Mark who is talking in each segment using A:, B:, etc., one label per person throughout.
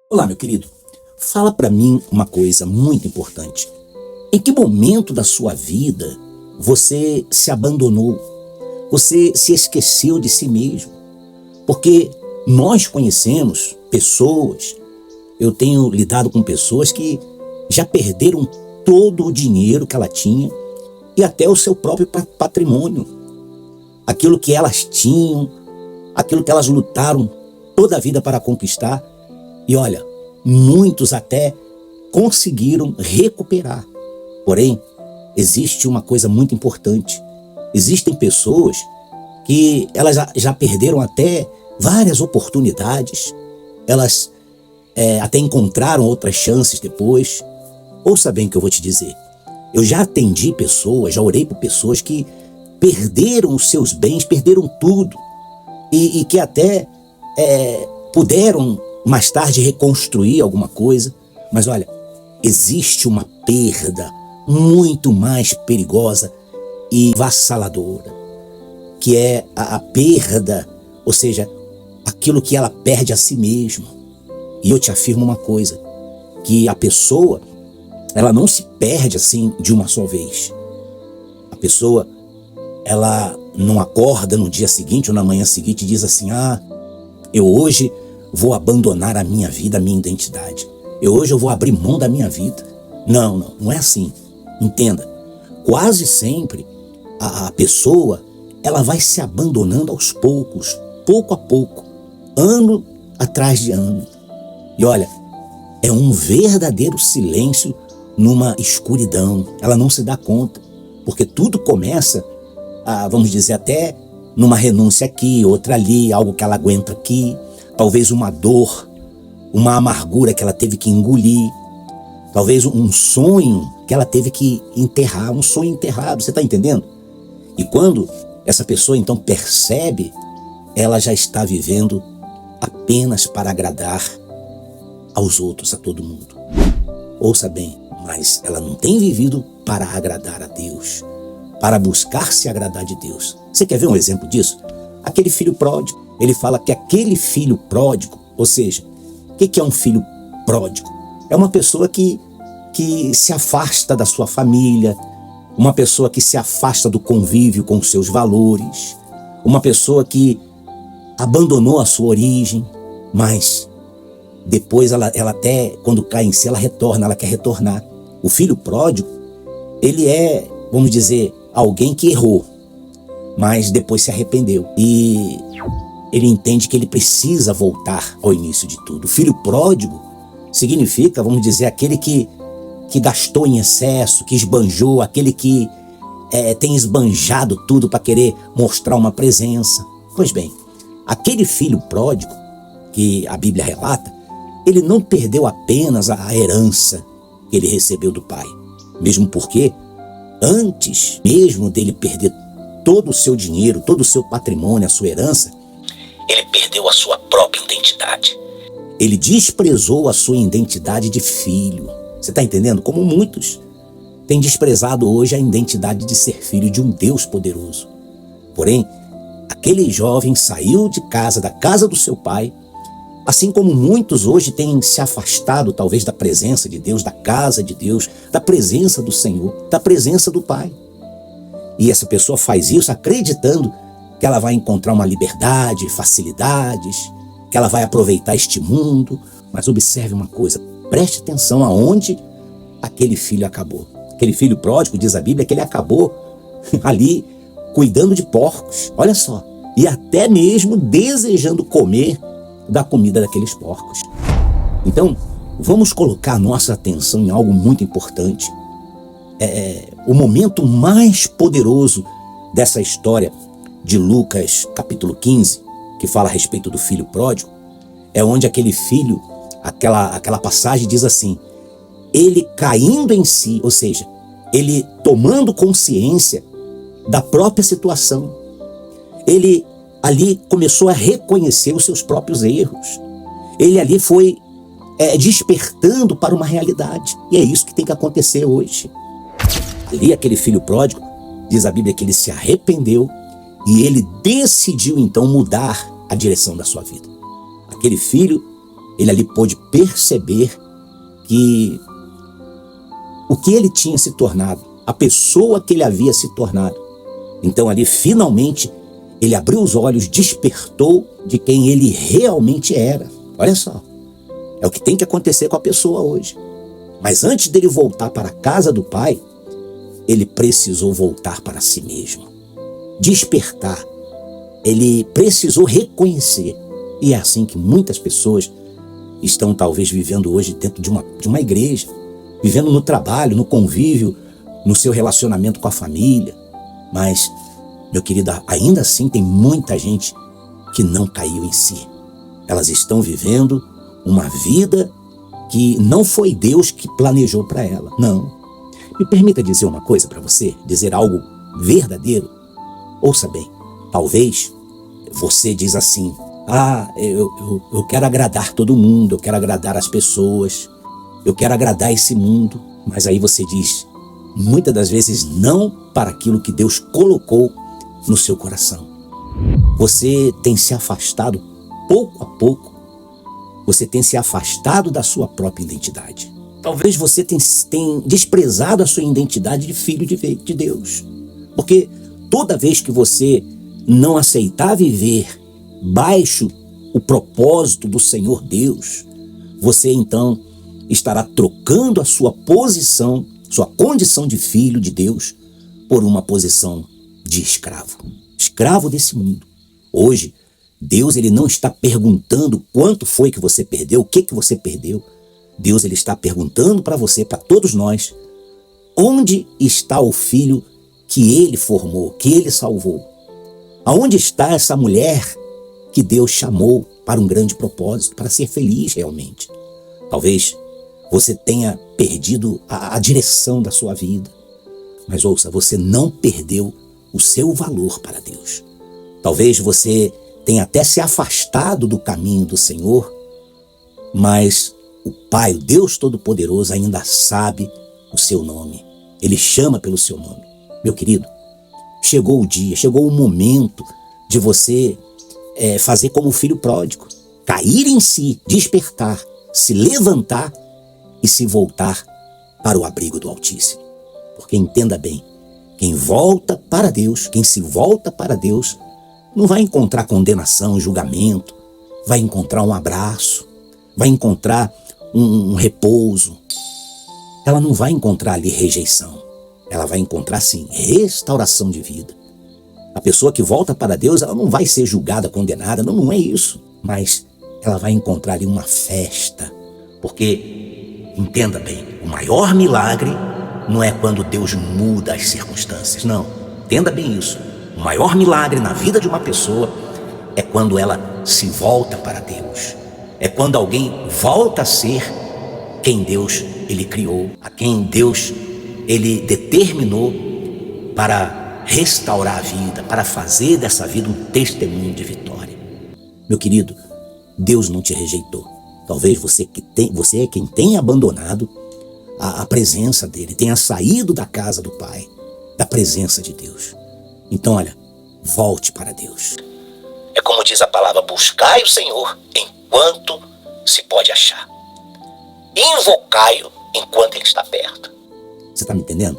A: Olá, meu querido. Fala para mim uma coisa muito importante. Em que momento da sua vida você se abandonou? Você se esqueceu de si mesmo? Porque nós conhecemos pessoas, eu tenho lidado com pessoas que já perderam todo o dinheiro que ela tinha e até o seu próprio patrimônio. Aquilo que elas tinham, aquilo que elas lutaram toda a vida para conquistar. E olha, muitos até conseguiram recuperar. Porém, existe uma coisa muito importante. Existem pessoas que elas já perderam até várias oportunidades. Elas até encontraram outras chances depois. Ouça bem o que eu vou te dizer. Eu já atendi pessoas, já orei por pessoas que perderam os seus bens, perderam tudo. E que até puderam mais tarde reconstruir alguma coisa. Mas olha, existe uma perda muito mais perigosa e avassaladora, que é a perda, ou seja, aquilo que ela perde a si mesma. E eu te afirmo uma coisa, que a pessoa, ela não se perde assim de uma só vez. A pessoa, ela não acorda no dia seguinte ou na manhã seguinte e diz assim: eu hoje vou abandonar a minha vida, a minha identidade. Hoje eu vou abrir mão da minha vida. Não é assim. Entenda, quase sempre a pessoa, ela vai se abandonando aos poucos, pouco a pouco, ano atrás de ano. E olha, é um verdadeiro silêncio numa escuridão. Ela não se dá conta, porque tudo começa, vamos dizer, até numa renúncia aqui, outra ali, algo que ela aguenta aqui, talvez uma dor, uma amargura que ela teve que engolir, talvez um sonho que ela teve que enterrar, um sonho enterrado, você está entendendo? E quando essa pessoa então percebe, ela já está vivendo apenas para agradar aos outros, a todo mundo. Ouça bem, mas ela não tem vivido para agradar a Deus, para buscar se agradar de Deus. Você quer ver um exemplo disso? Aquele filho pródigo. Ele fala que aquele filho pródigo, ou seja, o que é um filho pródigo? É uma pessoa que se afasta da sua família, uma pessoa que se afasta do convívio com os seus valores, uma pessoa que abandonou a sua origem, mas depois ela até, quando cai em si, ela retorna, ela quer retornar. O filho pródigo, ele é, vamos dizer, alguém que errou, mas depois se arrependeu. E ele entende que ele precisa voltar ao início de tudo. O filho pródigo significa, vamos dizer, aquele que gastou em excesso, que esbanjou, aquele que tem esbanjado tudo para querer mostrar uma presença. Pois bem, aquele filho pródigo que a Bíblia relata, ele não perdeu apenas a herança que ele recebeu do pai, mesmo porque antes mesmo dele perder todo o seu dinheiro, todo o seu patrimônio, a sua herança, ele perdeu a sua própria identidade. Ele desprezou a sua identidade de filho. Você está entendendo? Como muitos têm desprezado hoje a identidade de ser filho de um Deus poderoso. Porém, aquele jovem saiu de casa, da casa do seu pai, assim como muitos hoje têm se afastado talvez da presença de Deus, da casa de Deus, da presença do Senhor, da presença do Pai. E essa pessoa faz isso acreditando que ela vai encontrar uma liberdade, facilidades, que ela vai aproveitar este mundo. Mas observe uma coisa, preste atenção aonde aquele filho acabou. Aquele filho pródigo, diz a Bíblia, que ele acabou ali cuidando de porcos, olha só, e até mesmo desejando comer da comida daqueles porcos. Então, vamos colocar nossa atenção em algo muito importante. O momento mais poderoso dessa história de Lucas capítulo 15, que fala a respeito do filho pródigo, é onde aquele filho, aquela passagem diz assim: ele caindo em si, ou seja, ele tomando consciência da própria situação, ele ali começou a reconhecer os seus próprios erros, ele ali foi despertando para uma realidade, e é isso que tem que acontecer hoje. Ali aquele filho pródigo, diz a Bíblia que ele se arrependeu e ele decidiu então mudar a direção da sua vida. Aquele filho ele ali pôde perceber que o que ele tinha se tornado, a pessoa que ele havia se tornado. Então ali finalmente ele abriu os olhos, despertou de quem ele realmente era. Olha só, é o que tem que acontecer com a pessoa hoje. Mas antes dele voltar para a casa do Pai, ele precisou voltar para si mesmo, despertar. Ele precisou reconhecer. E é assim que muitas pessoas estão talvez vivendo hoje dentro de uma igreja, vivendo no trabalho, no convívio, no seu relacionamento com a família. Mas, meu querido, ainda assim tem muita gente que não caiu em si. Elas estão vivendo uma vida que não foi Deus que planejou para ela. Não. Me permita dizer uma coisa para você, dizer algo verdadeiro. Ouça bem, talvez você diz assim: eu quero agradar todo mundo, eu quero agradar as pessoas, eu quero agradar esse mundo. Mas aí você diz, muitas das vezes, não para aquilo que Deus colocou no seu coração. Você tem se afastado pouco a pouco, você tem se afastado da sua própria identidade. Talvez você tenha desprezado a sua identidade de filho de Deus. Porque toda vez que você não aceitar viver baixo o propósito do Senhor Deus, você então estará trocando a sua posição, sua condição de filho de Deus, por uma posição de escravo. Escravo desse mundo. Hoje, Deus ele não está perguntando quanto foi que você perdeu, o que você perdeu. Deus ele está perguntando para você, para todos nós, onde está o filho que ele formou, que ele salvou? Aonde está essa mulher que Deus chamou para um grande propósito, para ser feliz realmente? Talvez você tenha perdido a direção da sua vida. Mas ouça, você não perdeu o seu valor para Deus. Talvez você tenha até se afastado do caminho do Senhor, mas o Pai, o Deus Todo-Poderoso, ainda sabe o seu nome. Ele chama pelo seu nome. Meu querido, chegou o dia, chegou o momento de você fazer como o filho pródigo. Cair em si, despertar, se levantar e se voltar para o abrigo do Altíssimo. Porque entenda bem, quem volta para Deus, quem se volta para Deus, não vai encontrar condenação, julgamento, vai encontrar um abraço, vai encontrar um repouso. Ela não vai encontrar ali rejeição, ela vai encontrar sim restauração de vida. A pessoa que volta para Deus, ela não vai ser julgada, condenada, não é isso, mas ela vai encontrar ali uma festa, porque, entenda bem, o maior milagre não é quando Deus muda as circunstâncias, não, entenda bem isso. O maior milagre na vida de uma pessoa é quando ela se volta para Deus. É quando alguém volta a ser quem Deus ele criou, a quem Deus ele determinou para restaurar a vida, para fazer dessa vida um testemunho de vitória. Meu querido, Deus não te rejeitou. Talvez você é quem tem abandonado a presença dele, tenha saído da casa do Pai, da presença de Deus. Então, olha, volte para Deus. É como diz a palavra, buscai o Senhor enquanto se pode achar. Invocai-o enquanto ele está perto. Você está me entendendo?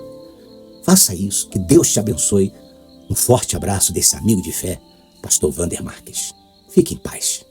A: Faça isso, que Deus te abençoe. Um forte abraço desse amigo de fé, pastor Wander Marques. Fique em paz.